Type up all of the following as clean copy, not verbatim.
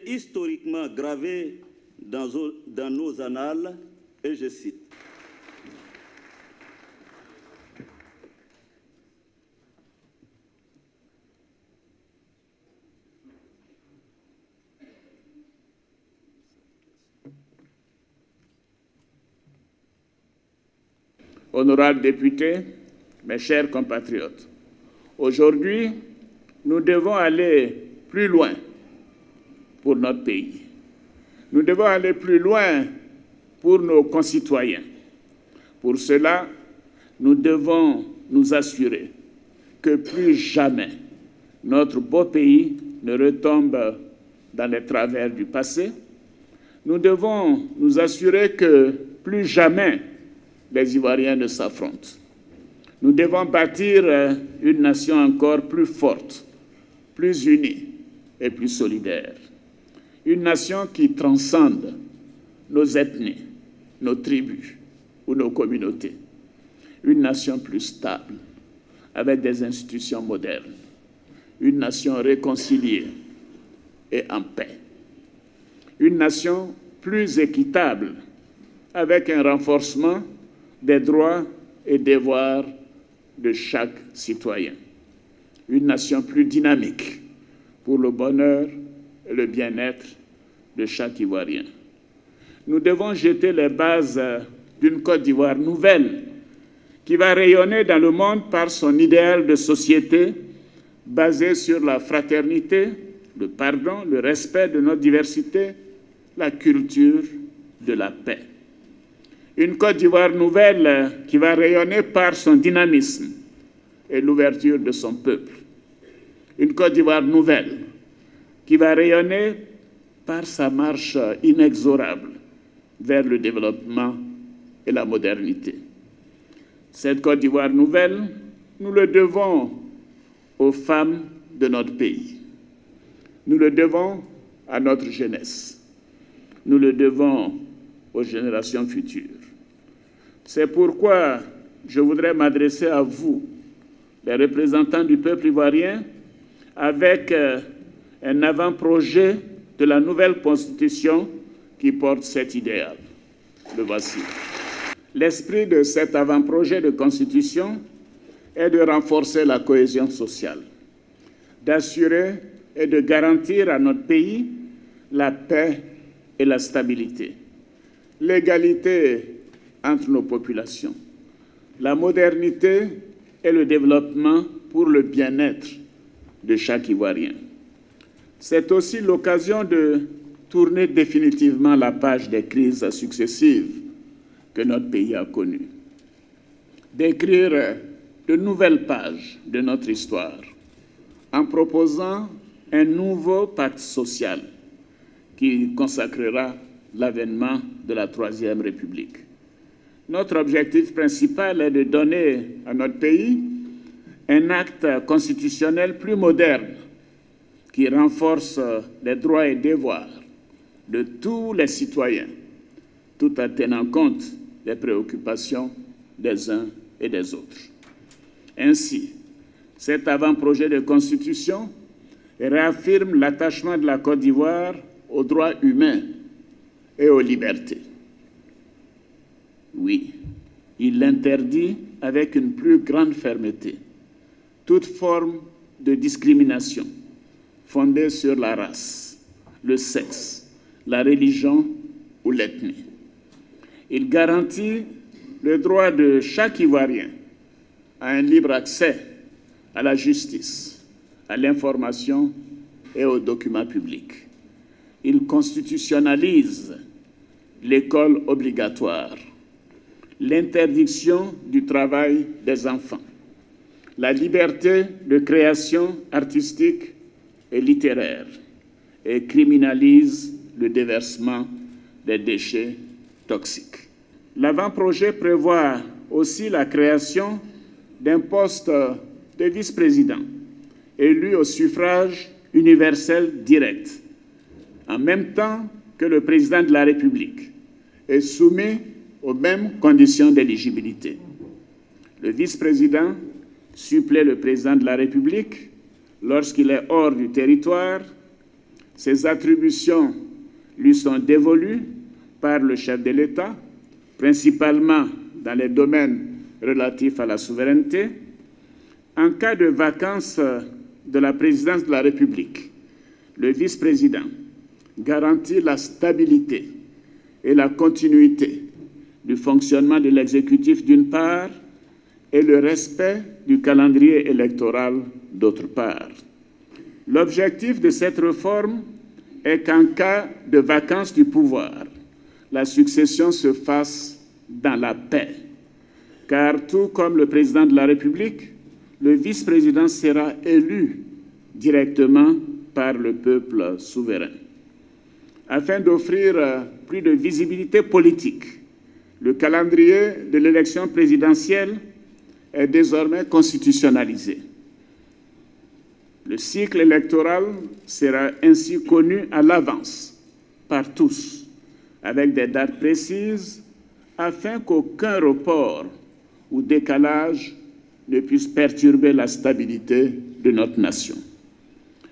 Historiquement gravé dans nos annales, et je cite. Honorables députés, mes chers compatriotes, aujourd'hui, nous devons aller plus loin pour notre pays. Nous devons aller plus loin pour nos concitoyens. Pour cela, nous devons nous assurer que plus jamais notre beau pays ne retombe dans les travers du passé. Nous devons nous assurer que plus jamais les Ivoiriens ne s'affrontent. Nous devons bâtir une nation encore plus forte, plus unie et plus solidaire. Une nation qui transcende nos ethnies, nos tribus ou nos communautés. Une nation plus stable, avec des institutions modernes. Une nation réconciliée et en paix. Une nation plus équitable, avec un renforcement des droits et devoirs de chaque citoyen. Une nation plus dynamique pour le bonheur et le bien-être de chaque Ivoirien. Nous devons jeter les bases d'une Côte d'Ivoire nouvelle qui va rayonner dans le monde par son idéal de société basé sur la fraternité, le pardon, le respect de notre diversité, la culture de la paix. Une Côte d'Ivoire nouvelle qui va rayonner par son dynamisme et l'ouverture de son peuple. Une Côte d'Ivoire nouvelle qui va rayonner par sa marche inexorable vers le développement et la modernité. Cette Côte d'Ivoire nouvelle, nous le devons aux femmes de notre pays. Nous le devons à notre jeunesse. Nous le devons aux générations futures. C'est pourquoi je voudrais m'adresser à vous, les représentants du peuple ivoirien, avec un avant-projet de la nouvelle Constitution qui porte cet idéal. Le voici. L'esprit de cet avant-projet de Constitution est de renforcer la cohésion sociale, d'assurer et de garantir à notre pays la paix et la stabilité, l'égalité entre nos populations, la modernité et le développement pour le bien-être de chaque Ivoirien. C'est aussi l'occasion de tourner définitivement la page des crises successives que notre pays a connues, d'écrire de nouvelles pages de notre histoire en proposant un nouveau pacte social qui consacrera l'avènement de la Troisième République. Notre objectif principal est de donner à notre pays un acte constitutionnel plus moderne qui renforce les droits et devoirs de tous les citoyens, tout en tenant compte des préoccupations des uns et des autres. Ainsi, cet avant-projet de constitution réaffirme l'attachement de la Côte d'Ivoire aux droits humains et aux libertés. Oui, il interdit avec une plus grande fermeté toute forme de discrimination fondée sur la race, le sexe, la religion ou l'ethnie. Il garantit le droit de chaque Ivoirien à un libre accès à la justice, à l'information et aux documents publics. il constitutionnalise l'école obligatoire, l'interdiction du travail des enfants, la liberté de création artistique et littéraire, et criminalise le déversement des déchets toxiques. L'avant-projet prévoit aussi la création d'un poste de vice-président élu au suffrage universel direct, en même temps que le président de la République, et soumis aux mêmes conditions d'éligibilité. Le vice-président supplée le président de la République lorsqu'il est hors du territoire. Ses attributions lui sont dévolues par le chef de l'État, principalement dans les domaines relatifs à la souveraineté. En cas de vacance de la présidence de la République, le vice-président garantit la stabilité et la continuité du fonctionnement de l'exécutif d'une part et le respect du calendrier électoral d'autre part. L'objectif de cette réforme est qu'en cas de vacance du pouvoir, la succession se fasse dans la paix, car tout comme le président de la République, le vice-président sera élu directement par le peuple souverain. Afin d'offrir plus de visibilité politique, le calendrier de l'élection présidentielle est désormais constitutionnalisé. Le cycle électoral sera ainsi connu à l'avance par tous, avec des dates précises, afin qu'aucun report ou décalage ne puisse perturber la stabilité de notre nation.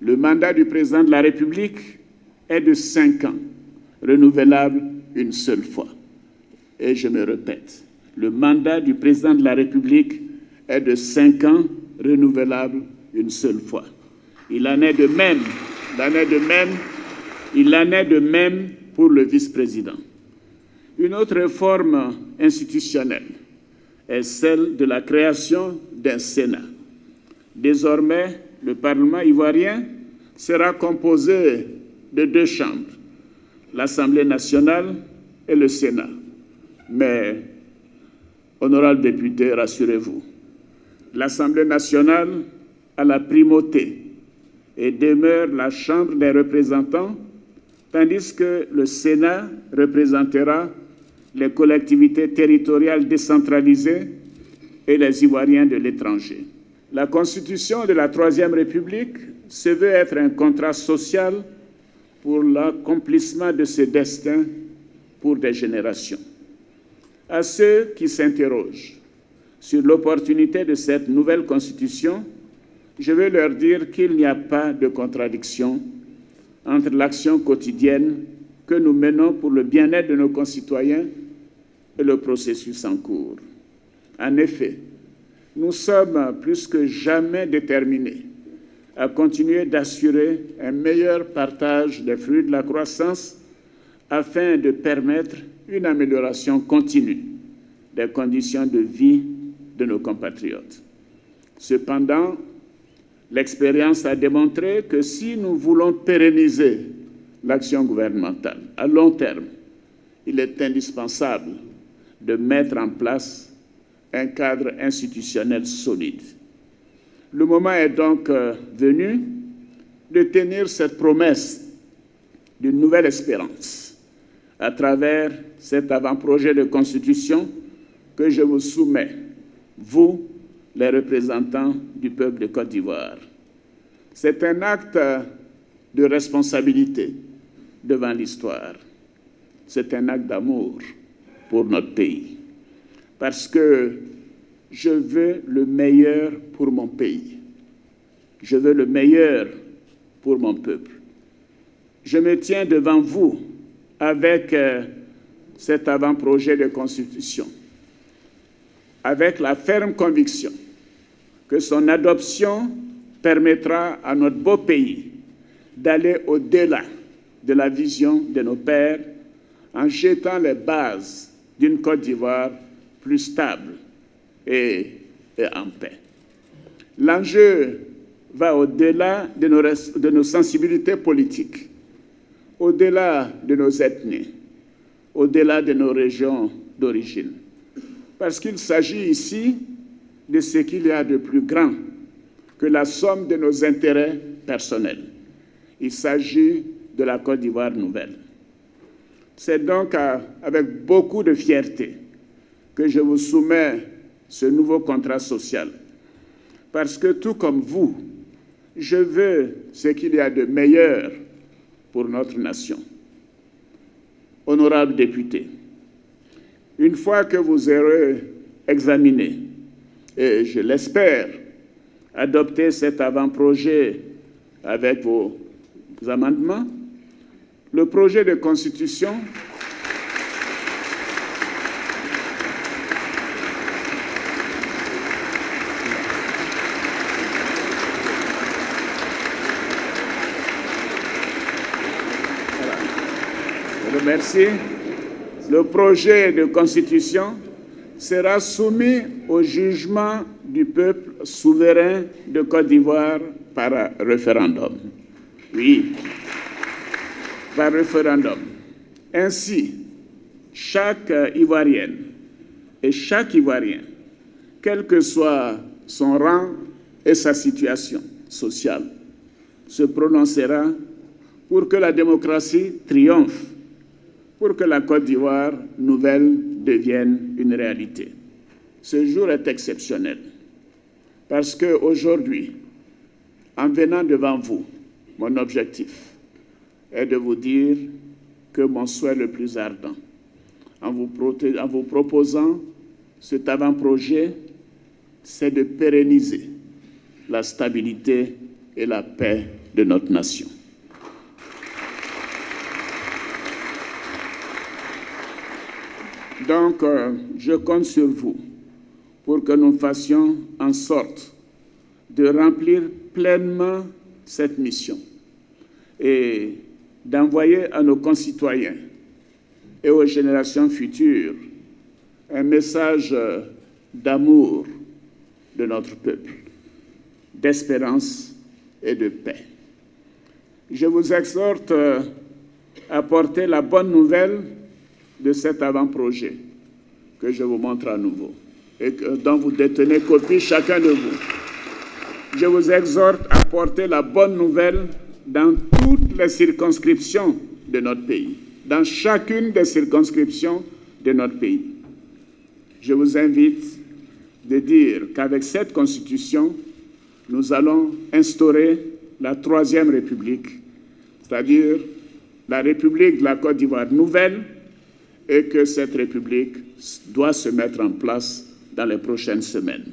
Le mandat du président de la République est de 5 ans, renouvelable une seule fois. Et je me répète, le mandat du président de la République est de 5 ans, renouvelable une seule fois. Il en est de même pour le vice-président. Une autre réforme institutionnelle est celle de la création d'un Sénat. Désormais, le Parlement ivoirien sera composé de 2 chambres, l'Assemblée nationale et le Sénat. Mais, honorables députés, rassurez-vous, l'Assemblée nationale a la primauté et demeure la Chambre des représentants, tandis que le Sénat représentera les collectivités territoriales décentralisées et les Ivoiriens de l'étranger. La Constitution de la Troisième République se veut être un contrat social pour l'accomplissement de ce destin pour des générations. À ceux qui s'interrogent sur l'opportunité de cette nouvelle Constitution, je veux leur dire qu'il n'y a pas de contradiction entre l'action quotidienne que nous menons pour le bien-être de nos concitoyens et le processus en cours. En effet, nous sommes plus que jamais déterminés à continuer d'assurer un meilleur partage des fruits de la croissance afin de permettre une amélioration continue des conditions de vie de nos compatriotes. Cependant, l'expérience a démontré que si nous voulons pérenniser l'action gouvernementale à long terme, il est indispensable de mettre en place un cadre institutionnel solide. Le moment est donc venu de tenir cette promesse d'une nouvelle espérance à travers cet avant-projet de constitution que je vous soumets, vous, les représentants du peuple de Côte d'Ivoire. C'est un acte de responsabilité devant l'histoire. C'est un acte d'amour pour notre pays. Parce que je veux le meilleur pour mon pays. Je veux le meilleur pour mon peuple. Je me tiens devant vous avec cet avant-projet de constitution, avec la ferme conviction que son adoption permettra à notre beau pays d'aller au-delà de la vision de nos pères en jetant les bases d'une Côte d'Ivoire plus stable et en paix. L'enjeu va au-delà de nos sensibilités politiques. au-delà de nos ethnies, au-delà de nos régions d'origine. Parce qu'il s'agit ici de ce qu'il y a de plus grand que la somme de nos intérêts personnels. Il s'agit de la Côte d'Ivoire nouvelle. C'est donc avec beaucoup de fierté que je vous soumets ce nouveau contrat social. Parce que tout comme vous, je veux ce qu'il y a de meilleur pour notre nation. Honorables députés, une fois que vous aurez examiné, et je l'espère, adopté cet avant-projet avec vos amendements, le projet de constitution Merci. Le projet de constitution sera soumis au jugement du peuple souverain de Côte d'Ivoire par référendum. Oui, par référendum. Ainsi, chaque Ivoirienne et chaque Ivoirien, quel que soit son rang et sa situation sociale, se prononcera pour que la démocratie triomphe, pour que la Côte d'Ivoire nouvelle devienne une réalité. Ce jour est exceptionnel parce qu'aujourd'hui, en venant devant vous, mon objectif est de vous dire que mon souhait le plus ardent, en vous proposant cet avant-projet, c'est de pérenniser la stabilité et la paix de notre nation. Donc, je compte sur vous pour que nous fassions en sorte de remplir pleinement cette mission et d'envoyer à nos concitoyens et aux générations futures un message d'amour de notre peuple, d'espérance et de paix. Je vous exhorte à porter la bonne nouvelle de cet avant-projet que je vous montre à nouveau et dont vous détenez copie chacun de vous. Je vous exhorte à porter la bonne nouvelle dans toutes les circonscriptions de notre pays, dans chacune des circonscriptions de notre pays. Je vous invite de dire qu'avec cette Constitution, nous allons instaurer la Troisième République, c'est-à-dire la République de la Côte d'Ivoire nouvelle, et que cette République doit se mettre en place dans les prochaines semaines.